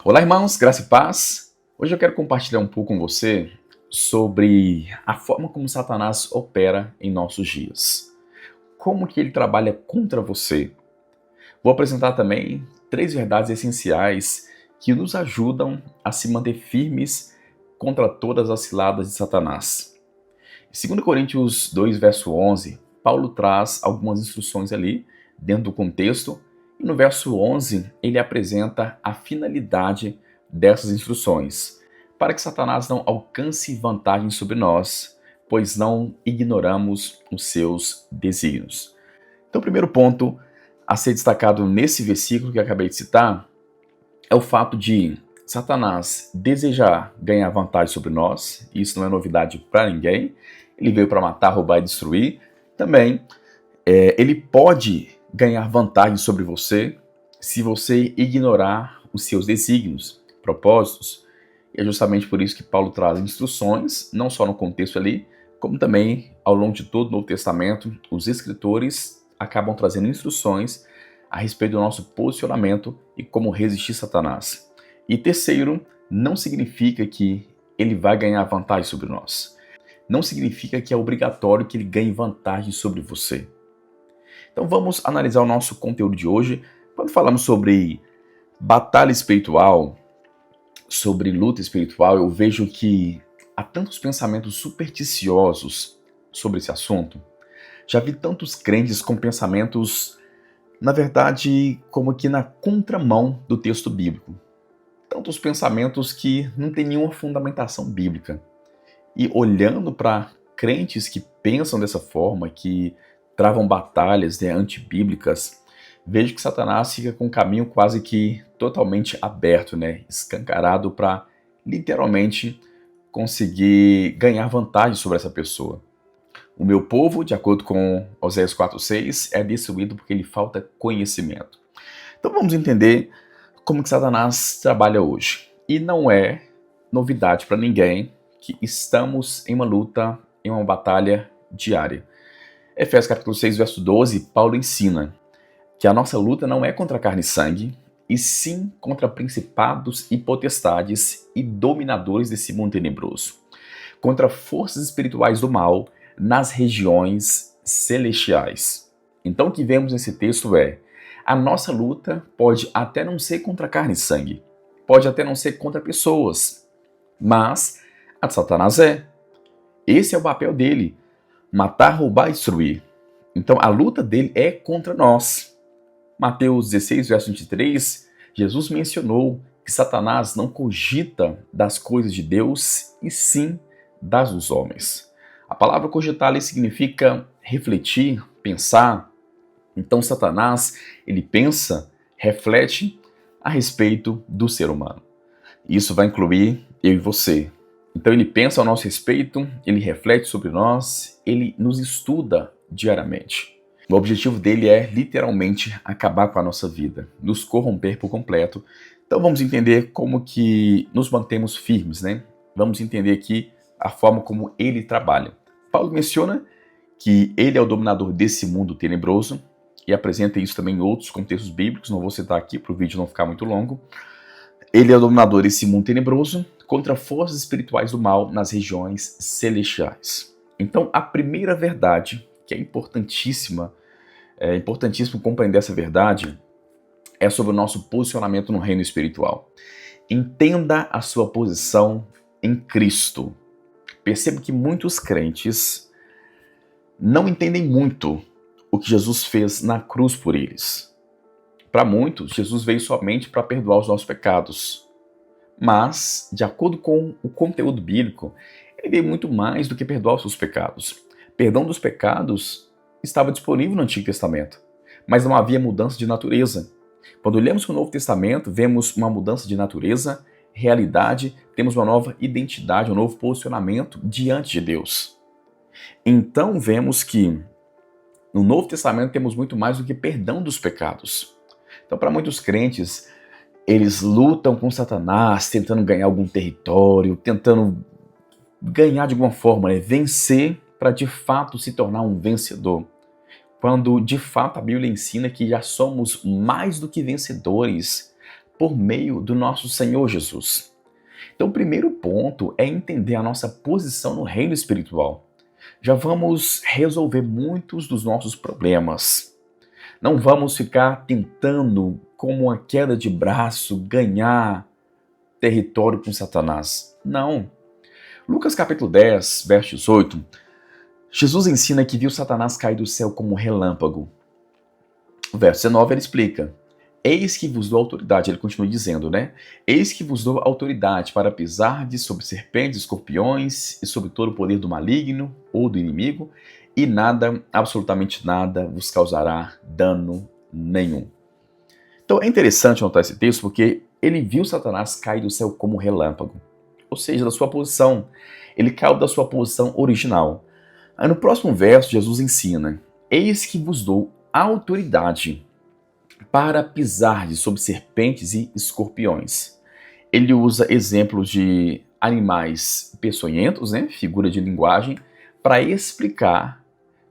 Olá, irmãos, graça e paz. Hoje eu quero compartilhar um pouco com você sobre a forma como Satanás opera em nossos dias. Como que ele trabalha contra você. Vou apresentar também 3 verdades essenciais que nos ajudam a se manter firmes contra todas as ciladas de Satanás. Em 2 Coríntios 2, verso 11, Paulo traz algumas instruções ali dentro do contexto. E no verso 11, ele apresenta a finalidade dessas instruções, para que Satanás não alcance vantagem sobre nós, pois não ignoramos os seus desígnios. Então, o primeiro ponto a ser destacado nesse versículo que eu acabei de citar é o fato de Satanás desejar ganhar vantagem sobre nós. Isso não é novidade para ninguém. Ele veio para matar, roubar e destruir. Também, ele pode ganhar vantagem sobre você se você ignorar os seus desígnios, propósitos. E é justamente por isso que Paulo traz instruções, não só no contexto ali, como também ao longo de todo o Novo Testamento, os escritores acabam trazendo instruções a respeito do nosso posicionamento e como resistir a Satanás. E terceiro, não significa que ele vai ganhar vantagem sobre nós. Não significa que é obrigatório que ele ganhe vantagem sobre você. Então vamos analisar o nosso conteúdo de hoje. Quando falamos sobre batalha espiritual, sobre luta espiritual, eu vejo que há tantos pensamentos supersticiosos sobre esse assunto. Já vi tantos crentes com pensamentos, na verdade, como que na contramão do texto bíblico. Tantos pensamentos que não têm nenhuma fundamentação bíblica. E olhando para crentes que pensam dessa forma, que travam batalhas antibíblicas, vejo que Satanás fica com um caminho quase que totalmente aberto, escancarado para literalmente conseguir ganhar vantagem sobre essa pessoa. O meu povo, de acordo com Oséias 4:6, é destruído porque lhe falta conhecimento. Então vamos entender como que Satanás trabalha hoje. E não é novidade para ninguém que estamos em uma luta, em uma batalha diária. Efésios capítulo 6, verso 12, Paulo ensina que a nossa luta não é contra carne e sangue, e sim contra principados e potestades e dominadores desse mundo tenebroso, contra forças espirituais do mal nas regiões celestiais. Então o que vemos nesse texto é, a nossa luta pode até não ser contra carne e sangue, pode até não ser contra pessoas, mas a de Satanás é. Esse é o papel dele. Matar, roubar e destruir. Então a luta dele é contra nós. Mateus 16, verso 23, Jesus mencionou que Satanás não cogita das coisas de Deus, e sim das dos homens. A palavra cogitar ali significa refletir, pensar. Então Satanás, ele pensa, reflete a respeito do ser humano. Isso vai incluir eu e você. Então ele pensa ao nosso respeito, ele reflete sobre nós, ele nos estuda diariamente. O objetivo dele é literalmente acabar com a nossa vida, nos corromper por completo. Então vamos entender como que nos mantemos firmes, Vamos entender aqui a forma como ele trabalha. Paulo menciona que ele é o dominador desse mundo tenebroso e apresenta isso também em outros contextos bíblicos, não vou citar aqui para o vídeo não ficar muito longo. Ele é o dominador desse mundo tenebroso contra forças espirituais do mal nas regiões celestiais. Então, a primeira verdade, que é importantíssimo compreender essa verdade, é sobre o nosso posicionamento no reino espiritual. Entenda a sua posição em Cristo. Percebo que muitos crentes não entendem muito o que Jesus fez na cruz por eles. Para muitos, Jesus veio somente para perdoar os nossos pecados. Mas, de acordo com o conteúdo bíblico, ele veio muito mais do que perdoar os seus pecados. Perdão dos pecados estava disponível no Antigo Testamento, mas não havia mudança de natureza. Quando olhamos para o Novo Testamento, vemos uma mudança de natureza, realidade, temos uma nova identidade, um novo posicionamento diante de Deus. Então vemos que no Novo Testamento temos muito mais do que perdão dos pecados. Então, para muitos crentes, eles lutam com Satanás, tentando ganhar algum território, tentando ganhar de alguma forma, vencer para de fato se tornar um vencedor. Quando de fato a Bíblia ensina que já somos mais do que vencedores por meio do nosso Senhor Jesus. Então, o primeiro ponto é entender a nossa posição no reino espiritual. Já vamos resolver muitos dos nossos problemas. Não vamos ficar tentando, como uma queda de braço, ganhar território com Satanás. Não. Lucas capítulo 10, verso 18, Jesus ensina que viu Satanás cair do céu como um relâmpago. O verso 19 ele explica: eis que vos dou autoridade, ele continua dizendo, né? Eis que vos dou autoridade para pisardes sobre serpentes, escorpiões e sobre todo o poder do maligno ou do inimigo, e nada, absolutamente nada, vos causará dano nenhum. Então é interessante notar esse texto porque ele viu Satanás cair do céu como um relâmpago, ou seja, da sua posição. Ele caiu da sua posição original. Aí no próximo verso, Jesus ensina: eis que vos dou autoridade para pisar sobre serpentes e escorpiões. Ele usa exemplos de animais peçonhentos, né, figura de linguagem, para explicar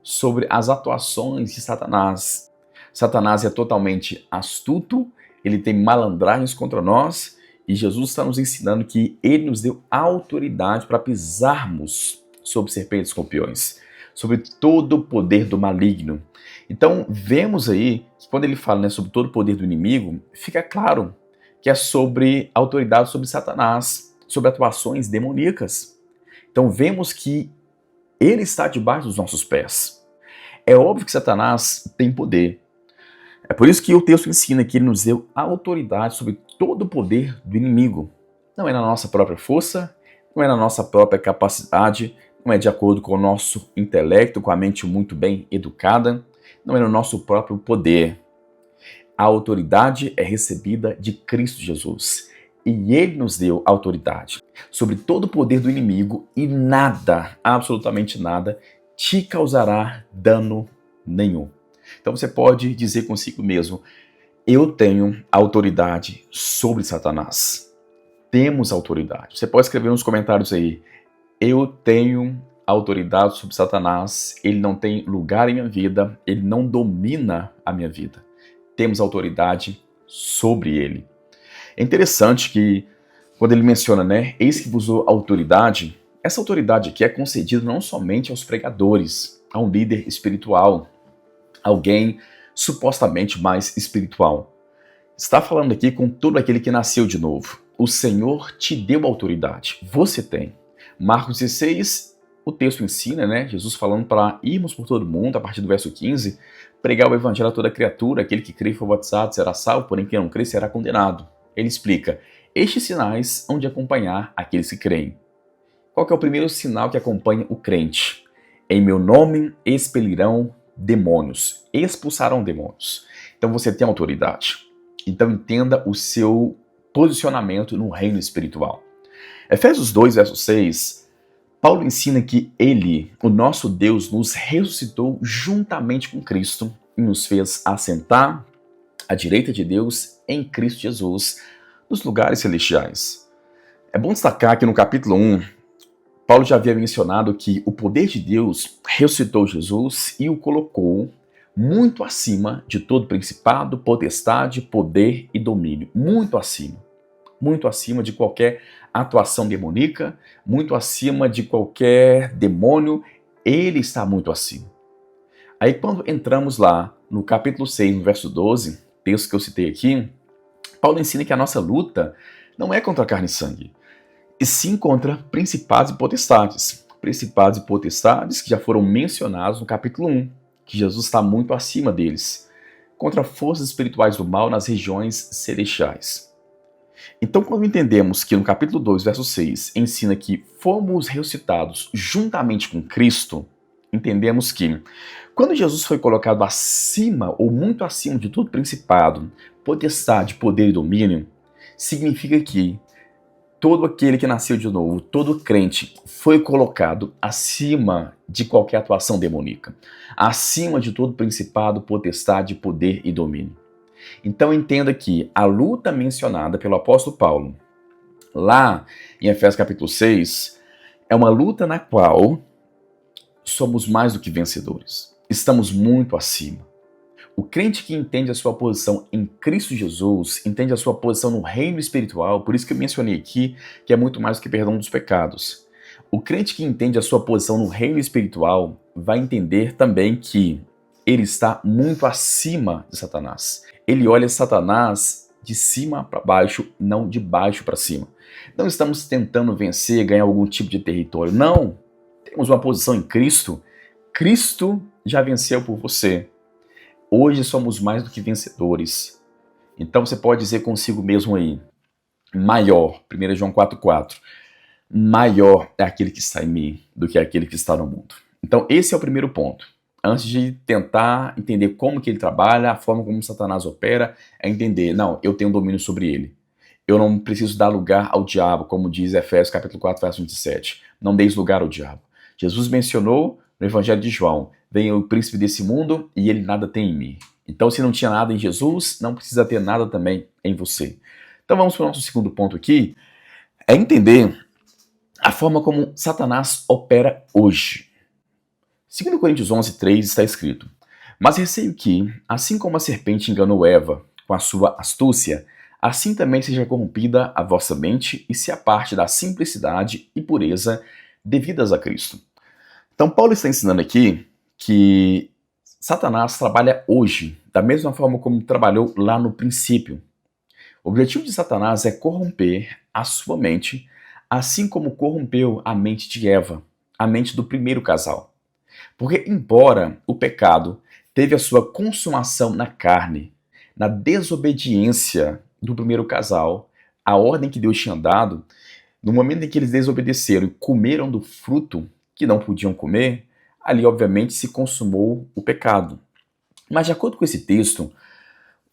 sobre as atuações de Satanás. Satanás é totalmente astuto, ele tem malandragens contra nós, e Jesus está nos ensinando que ele nos deu autoridade para pisarmos sobre serpentes e escorpiões, sobre todo o poder do maligno. Então, vemos aí que quando ele fala, né, sobre todo o poder do inimigo, fica claro que é sobre autoridade sobre Satanás, sobre atuações demoníacas. Então, vemos que ele está debaixo dos nossos pés. É óbvio que Satanás tem poder. É por isso que o texto ensina que ele nos deu autoridade sobre todo o poder do inimigo. Não é na nossa própria força, não é na nossa própria capacidade, não é de acordo com o nosso intelecto, com a mente muito bem educada, não é no nosso próprio poder. A autoridade é recebida de Cristo Jesus. E ele nos deu autoridade sobre todo o poder do inimigo e nada, absolutamente nada, te causará dano nenhum. Então você pode dizer consigo mesmo: eu tenho autoridade sobre Satanás. Temos autoridade. Você pode escrever nos comentários aí: eu tenho autoridade sobre Satanás, ele não tem lugar em minha vida, ele não domina a minha vida. Temos autoridade sobre ele. É interessante que quando ele menciona, né, eis que vos dou autoridade, essa autoridade aqui é concedida não somente aos pregadores, a um líder espiritual, alguém supostamente mais espiritual. Está falando aqui com todo aquele que nasceu de novo. O Senhor te deu autoridade. Você tem. Marcos 16, o texto ensina, né? Jesus falando para irmos por todo mundo, a partir do verso 15, pregar o evangelho a toda criatura, aquele que crê e for batizado será salvo, porém quem não crê será condenado. Ele explica: estes sinais hão de acompanhar aqueles que creem. Qual que é o primeiro sinal que acompanha o crente? Em meu nome expelirão demônios, expulsarão demônios. Então você tem autoridade. Então entenda o seu posicionamento no reino espiritual. Efésios 2, verso 6, Paulo ensina que ele, o nosso Deus, nos ressuscitou juntamente com Cristo e nos fez assentar à direita de Deus em Cristo Jesus, nos lugares celestiais. É bom destacar que no capítulo 1, Paulo já havia mencionado que o poder de Deus ressuscitou Jesus e o colocou muito acima de todo principado, potestade, poder e domínio. Muito acima de qualquer atuação demoníaca, muito acima de qualquer demônio, ele está muito acima. Aí quando entramos lá no capítulo 6, no verso 12, texto que eu citei aqui, Paulo ensina que a nossa luta não é contra carne e sangue, e sim contra principados e potestades. Principados e potestades que já foram mencionados no capítulo 1, que Jesus está muito acima deles, contra forças espirituais do mal nas regiões celestiais. Então, quando entendemos que no capítulo 2, verso 6, ensina que fomos ressuscitados juntamente com Cristo, entendemos que quando Jesus foi colocado acima ou muito acima de todo principado, potestade, poder e domínio, significa que todo aquele que nasceu de novo, todo crente, foi colocado acima de qualquer atuação demoníaca, acima de todo principado, potestade, poder e domínio. Então entenda que a luta mencionada pelo apóstolo Paulo, lá em Efésios capítulo 6, é uma luta na qual somos mais do que vencedores. Estamos muito acima. O crente que entende a sua posição em Cristo Jesus, entende a sua posição no reino espiritual, por isso que eu mencionei aqui que é muito mais do que perdão dos pecados. O crente que entende a sua posição no reino espiritual vai entender também que ele está muito acima de Satanás. Ele olha Satanás de cima para baixo, não de baixo para cima. Não estamos tentando vencer, ganhar algum tipo de território. Não! Temos uma posição em Cristo. Cristo já venceu por você. Hoje somos mais do que vencedores. Então você pode dizer consigo mesmo aí, maior, 1 João 4,4, maior é aquele que está em mim do que aquele que está no mundo. Então esse é o primeiro ponto. Antes de tentar entender como que ele trabalha, a forma como Satanás opera, é entender, não, eu tenho domínio sobre ele. Eu não preciso dar lugar ao diabo, como diz Efésios capítulo 4, verso 27. Não deis lugar ao diabo. Jesus mencionou no Evangelho de João, vem o príncipe desse mundo e ele nada tem em mim. Então, se não tinha nada em Jesus, não precisa ter nada também em você. Então, vamos para o nosso segundo ponto aqui, é entender a forma como Satanás opera hoje. 2 Coríntios 11:3 está escrito, mas receio que, assim como a serpente enganou Eva com a sua astúcia, assim também seja corrompida a vossa mente e se aparte da simplicidade e pureza devidas a Cristo. Então, Paulo está ensinando aqui que Satanás trabalha hoje da mesma forma como trabalhou lá no princípio. O objetivo de Satanás é corromper a sua mente, assim como corrompeu a mente de Eva, a mente do primeiro casal. Porque, embora o pecado teve a sua consumação na carne, na desobediência do primeiro casal, a ordem que Deus tinha dado, no momento em que eles desobedeceram e comeram do fruto que não podiam comer, ali obviamente se consumou o pecado. Mas de acordo com esse texto,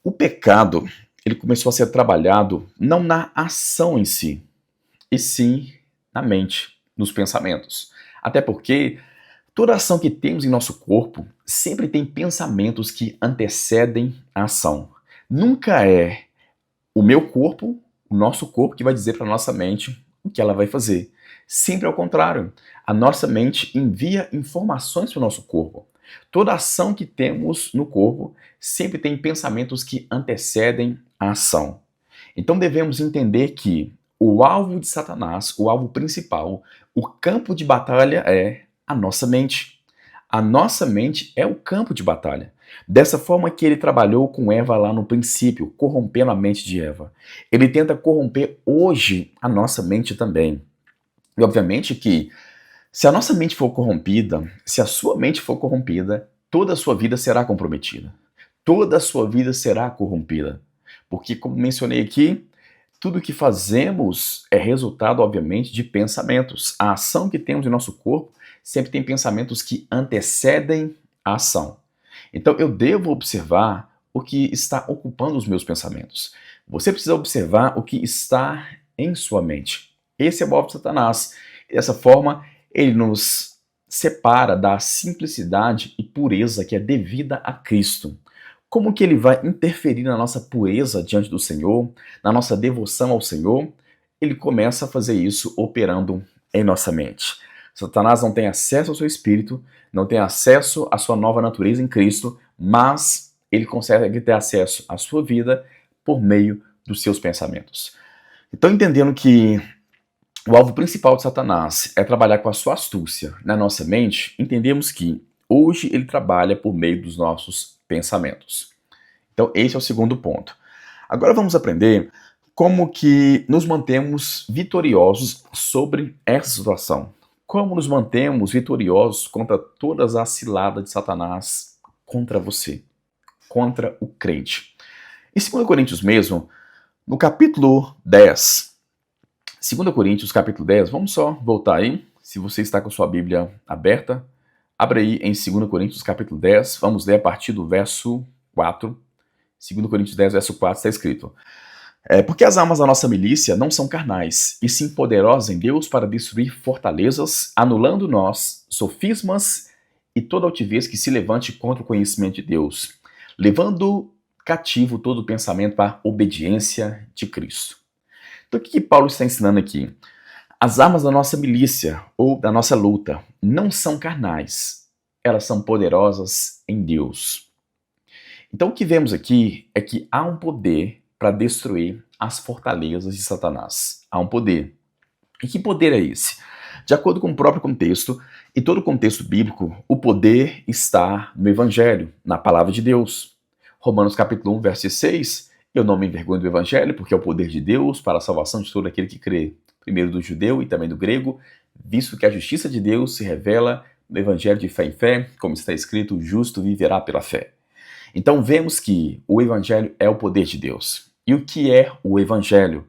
o pecado ele começou a ser trabalhado não na ação em si, e sim na mente, nos pensamentos. Até porque toda ação que temos em nosso corpo sempre tem pensamentos que antecedem a ação. Nunca é o meu corpo, o nosso corpo, que vai dizer para a nossa mente o que ela vai fazer. Sempre ao contrário. A nossa mente envia informações para o nosso corpo. Toda ação que temos no corpo sempre tem pensamentos que antecedem a ação. Então devemos entender que o alvo de Satanás, o alvo principal, o campo de batalha é a nossa mente. A nossa mente é o campo de batalha. Dessa forma que ele trabalhou com Eva lá no princípio, corrompendo a mente de Eva. Ele tenta corromper hoje a nossa mente também. E obviamente que se a nossa mente for corrompida, se a sua mente for corrompida, toda a sua vida será comprometida. Toda a sua vida será corrompida. Porque, como mencionei aqui, tudo que fazemos é resultado, obviamente, de pensamentos. A ação que temos em nosso corpo sempre tem pensamentos que antecedem a ação. Então eu devo observar o que está ocupando os meus pensamentos. Você precisa observar o que está em sua mente. Esse é o alvo de Satanás. Dessa forma, ele nos separa da simplicidade e pureza que é devida a Cristo. Como que ele vai interferir na nossa pureza diante do Senhor, na nossa devoção ao Senhor? Ele começa a fazer isso operando em nossa mente. Satanás não tem acesso ao seu espírito, não tem acesso à sua nova natureza em Cristo, mas ele consegue ter acesso à sua vida por meio dos seus pensamentos. Então, entendendo que o alvo principal de Satanás é trabalhar com a sua astúcia na nossa mente, entendemos que hoje ele trabalha por meio dos nossos pensamentos. Então, esse é o segundo ponto. Agora vamos aprender como que nos mantemos vitoriosos sobre essa situação. Como nos mantemos vitoriosos contra todas as ciladas de Satanás contra você, contra o crente. Em 2 Coríntios mesmo, no capítulo 10, 2 Coríntios capítulo 10, vamos só voltar aí, se você está com a sua Bíblia aberta, abre aí em 2 Coríntios capítulo 10, vamos ler a partir do verso 4, 2 Coríntios 10, verso 4, está escrito: porque as armas da nossa milícia não são carnais, e sim poderosas em Deus para destruir fortalezas, anulando nós sofismas e toda altivez que se levante contra o conhecimento de Deus, levando cativo todo pensamento à obediência de Cristo. Então o que Paulo está ensinando aqui? As armas da nossa milícia, ou da nossa luta, não são carnais, elas são poderosas em Deus. Então o que vemos aqui é que há um poder para destruir as fortalezas de Satanás. Há um poder. E que poder é esse? De acordo com o próprio contexto, e todo o contexto bíblico, o poder está no Evangelho, na Palavra de Deus. Romanos capítulo 1, verso 6, eu não me envergonho do Evangelho, porque é o poder de Deus para a salvação de todo aquele que crê, primeiro do judeu e também do grego, visto que a justiça de Deus se revela no Evangelho de fé em fé, como está escrito, o justo viverá pela fé. Então vemos que o Evangelho é o poder de Deus. E o que é o Evangelho?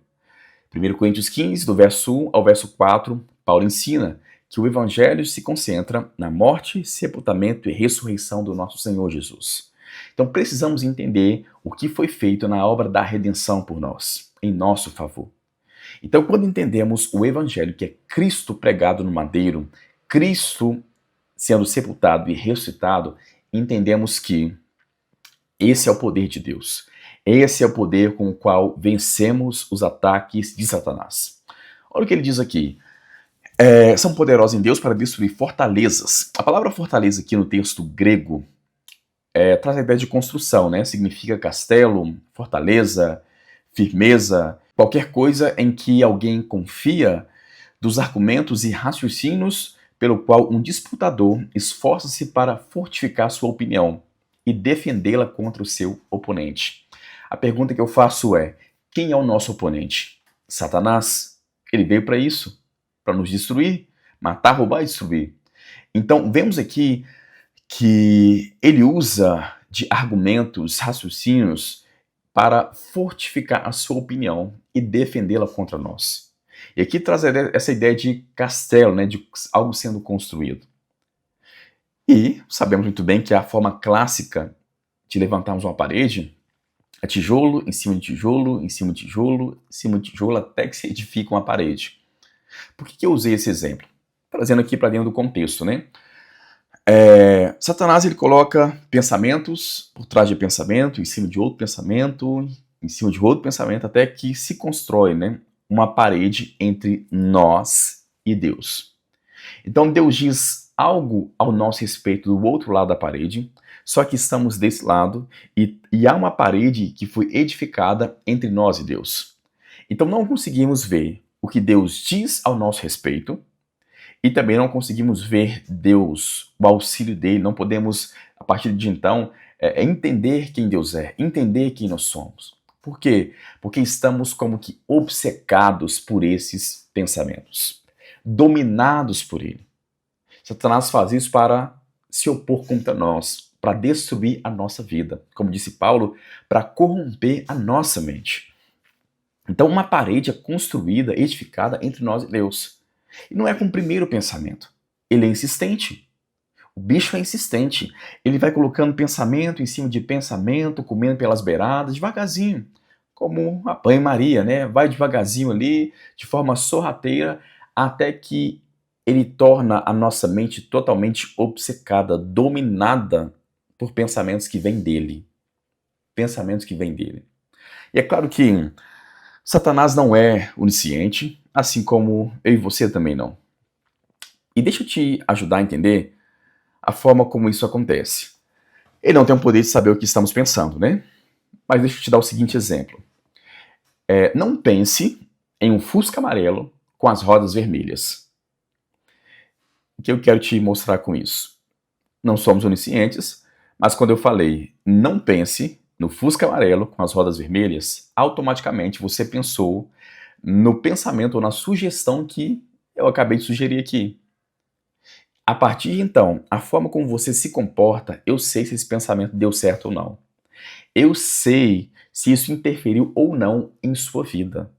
1 Coríntios 15, do verso 1 ao verso 4, Paulo ensina que o Evangelho se concentra na morte, sepultamento e ressurreição do nosso Senhor Jesus. Então precisamos entender o que foi feito na obra da redenção por nós, em nosso favor. Então quando entendemos o Evangelho, que é Cristo pregado no madeiro, Cristo sendo sepultado e ressuscitado, entendemos que esse é o poder de Deus. Esse é o poder com o qual vencemos os ataques de Satanás. Olha o que ele diz aqui. São poderosos em Deus para destruir fortalezas. A palavra fortaleza aqui no texto grego traz a ideia de construção, né? Significa castelo, fortaleza, firmeza, qualquer coisa em que alguém confia dos argumentos e raciocínios pelo qual um disputador esforça-se para fortificar sua opinião e defendê-la contra o seu oponente. A pergunta que eu faço é: quem é o nosso oponente? Satanás. Ele veio para isso, para nos destruir, matar, roubar e destruir. Então, vemos aqui que ele usa de argumentos, raciocínios para fortificar a sua opinião e defendê-la contra nós. E aqui traz essa ideia de castelo, né, de algo sendo construído. E sabemos muito bem que a forma clássica de levantarmos uma parede é tijolo, em cima de tijolo, em cima de tijolo, em cima de tijolo, até que se edifica uma parede. Por que eu usei esse exemplo? Trazendo aqui para dentro do contexto, né? Satanás ele coloca pensamentos por trás de pensamento, em cima de outro pensamento, em cima de outro pensamento, até que se constrói, né, uma parede entre nós e Deus. Então Deus diz algo ao nosso respeito do outro lado da parede, só que estamos desse lado e há uma parede que foi edificada entre nós e Deus. Então não conseguimos ver o que Deus diz ao nosso respeito e também não conseguimos ver Deus, o auxílio dele, não podemos, a partir de então, entender quem Deus é, entender quem nós somos. Por quê? Porque estamos como que obcecados por esses pensamentos, dominados por ele. Satanás faz isso para se opor contra nós, para destruir a nossa vida. Como disse Paulo, para corromper a nossa mente. Então uma parede é construída, edificada entre nós e Deus. E não é com o primeiro pensamento. Ele é insistente. O bicho é insistente. Ele vai colocando pensamento em cima de pensamento, comendo pelas beiradas, devagarzinho. Como a banho-maria, né? Vai devagarzinho ali, de forma sorrateira, até que ele torna a nossa mente totalmente obcecada, dominada por pensamentos que vêm dele. Pensamentos que vêm dele. E é claro que Satanás não é onisciente, assim como eu e você também não. E deixa eu te ajudar a entender a forma como isso acontece. Ele não tem o poder de saber o que estamos pensando, né? Mas deixa eu te dar o seguinte exemplo. Não pense em um Fusca amarelo com as rodas vermelhas. O que eu quero te mostrar com isso? Não somos oniscientes, mas quando eu falei não pense no Fusca amarelo com as rodas vermelhas, automaticamente você pensou no pensamento ou na sugestão que eu acabei de sugerir aqui. A partir de então, a forma como você se comporta, eu sei se esse pensamento deu certo ou não. Eu sei se isso interferiu ou não em sua vida.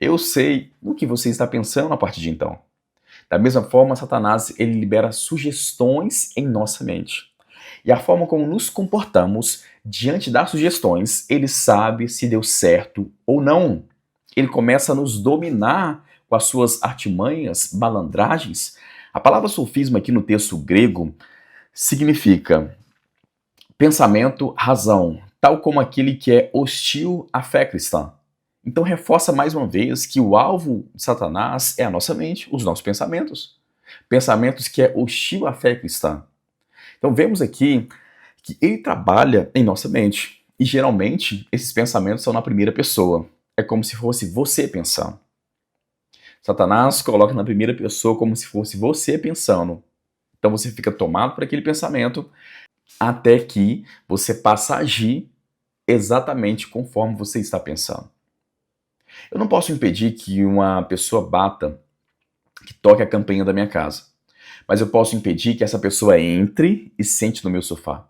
Eu sei no que você está pensando a partir de então. Da mesma forma, Satanás ele libera sugestões em nossa mente. E a forma como nos comportamos diante das sugestões, ele sabe se deu certo ou não. Ele começa a nos dominar com as suas artimanhas, malandragens. A palavra sofisma aqui no texto grego significa pensamento, razão, tal como aquele que é hostil à fé cristã. Então reforça mais uma vez que o alvo de Satanás é a nossa mente, os nossos pensamentos. Pensamentos que é hostil à fé cristã. Então vemos aqui que ele trabalha em nossa mente. E geralmente esses pensamentos são na primeira pessoa. É como se fosse você pensando. Satanás coloca na primeira pessoa como se fosse você pensando. Então você fica tomado por aquele pensamento até que você passa a agir exatamente conforme você está pensando. Eu não posso impedir que uma pessoa bata, que toque a campainha da minha casa, mas eu posso impedir que essa pessoa entre e sente no meu sofá.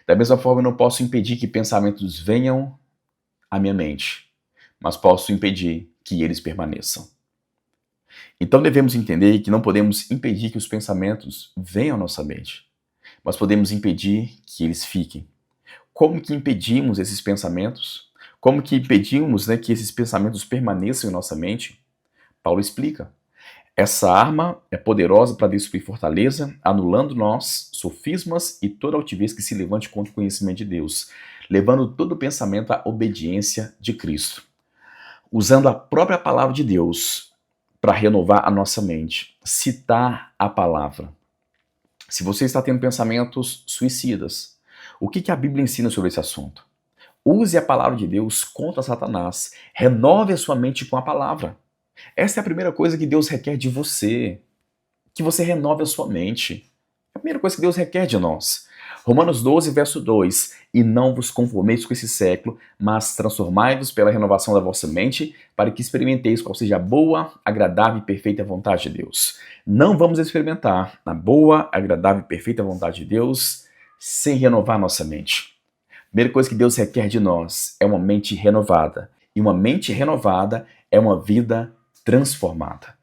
Da mesma forma, eu não posso impedir que pensamentos venham à minha mente, mas posso impedir que eles permaneçam. Então devemos entender que não podemos impedir que os pensamentos venham à nossa mente, mas podemos impedir que eles fiquem. Como que impedimos esses pensamentos? Como que impedimos, que esses pensamentos permaneçam em nossa mente? Paulo explica. Essa arma é poderosa para destruir fortaleza, anulando nós, sofismas e toda altivez que se levante contra o conhecimento de Deus, levando todo pensamento à obediência de Cristo. Usando a própria palavra de Deus para renovar a nossa mente, citar a palavra. Se você está tendo pensamentos suicidas, o que a Bíblia ensina sobre esse assunto? Use a palavra de Deus contra Satanás. Renove a sua mente com a palavra. Essa é a primeira coisa que Deus requer de você. Que você renove a sua mente. É a primeira coisa que Deus requer de nós. Romanos 12, verso 2. E não vos conformeis com esse século, mas transformai-vos pela renovação da vossa mente, para que experimenteis qual seja a boa, agradável e perfeita vontade de Deus. Não vamos experimentar a boa, agradável e perfeita vontade de Deus sem renovar nossa mente. A primeira coisa que Deus requer de nós é uma mente renovada. E uma mente renovada é uma vida transformada.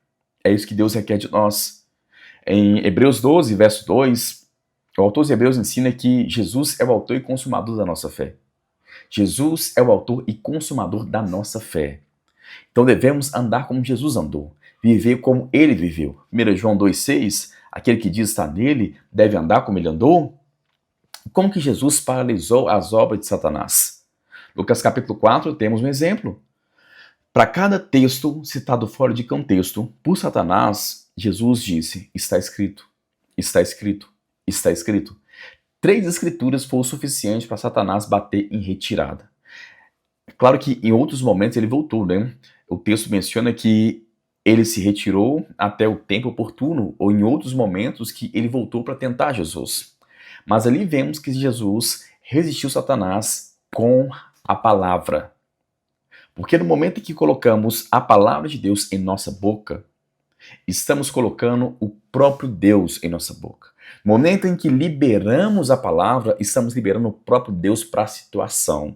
É isso que Deus requer de nós. Em Hebreus 12, verso 2, o autor de Hebreus ensina que Jesus é o autor e consumador da nossa fé. Jesus é o autor e consumador da nossa fé. Então devemos andar como Jesus andou, viver como ele viveu. 1 João 2,6, aquele que diz estar nele deve andar como ele andou. Como que Jesus paralisou as obras de Satanás? Lucas capítulo 4 temos um exemplo. Para cada texto citado fora de contexto por Satanás, Jesus disse, está escrito, está escrito, está escrito. 3 escrituras foram o suficiente para Satanás bater em retirada. É claro que em outros momentos ele voltou, né? O texto menciona que ele se retirou até o tempo oportuno, ou em outros momentos que ele voltou para tentar Jesus. Mas ali vemos que Jesus resistiu Satanás com a palavra. Porque no momento em que colocamos a palavra de Deus em nossa boca, estamos colocando o próprio Deus em nossa boca. No momento em que liberamos a palavra, estamos liberando o próprio Deus para a situação.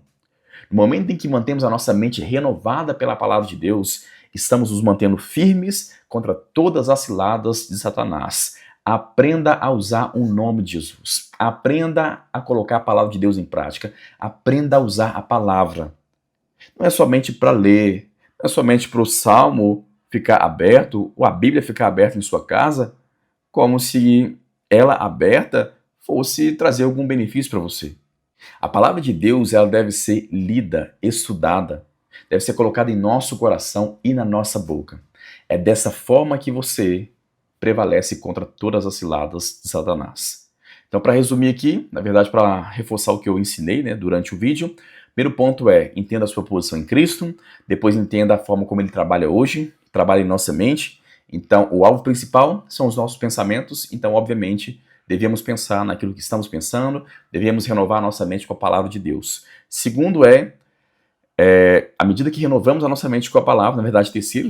No momento em que mantemos a nossa mente renovada pela palavra de Deus, estamos nos mantendo firmes contra todas as ciladas de Satanás. Aprenda a usar o nome de Jesus. Aprenda a colocar a palavra de Deus em prática. Aprenda a usar a palavra. Não é somente para ler, não é somente para o Salmo ficar aberto, ou a Bíblia ficar aberta em sua casa, como se ela aberta fosse trazer algum benefício para você. A palavra de Deus ela deve ser lida, estudada, deve ser colocada em nosso coração e na nossa boca. É dessa forma que você prevalece contra todas as ciladas de Satanás. Então, para resumir aqui, na verdade, para reforçar o que eu ensinei durante o vídeo, primeiro ponto é, entenda a sua posição em Cristo, depois entenda a forma como ele trabalha hoje, trabalha em nossa mente. Então, o alvo principal são os nossos pensamentos, então, obviamente, devemos pensar naquilo que estamos pensando, devemos renovar a nossa mente com a palavra de Deus. Segundo à medida que renovamos a nossa mente com a palavra, na verdade, terceiro,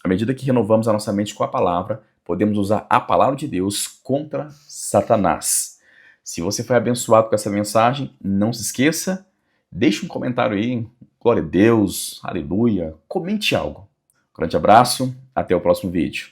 à medida que renovamos a nossa mente com a palavra, podemos usar a palavra de Deus contra Satanás. Se você foi abençoado com essa mensagem, não se esqueça, deixe um comentário aí, glória a Deus, aleluia, comente algo. Grande abraço, até o próximo vídeo.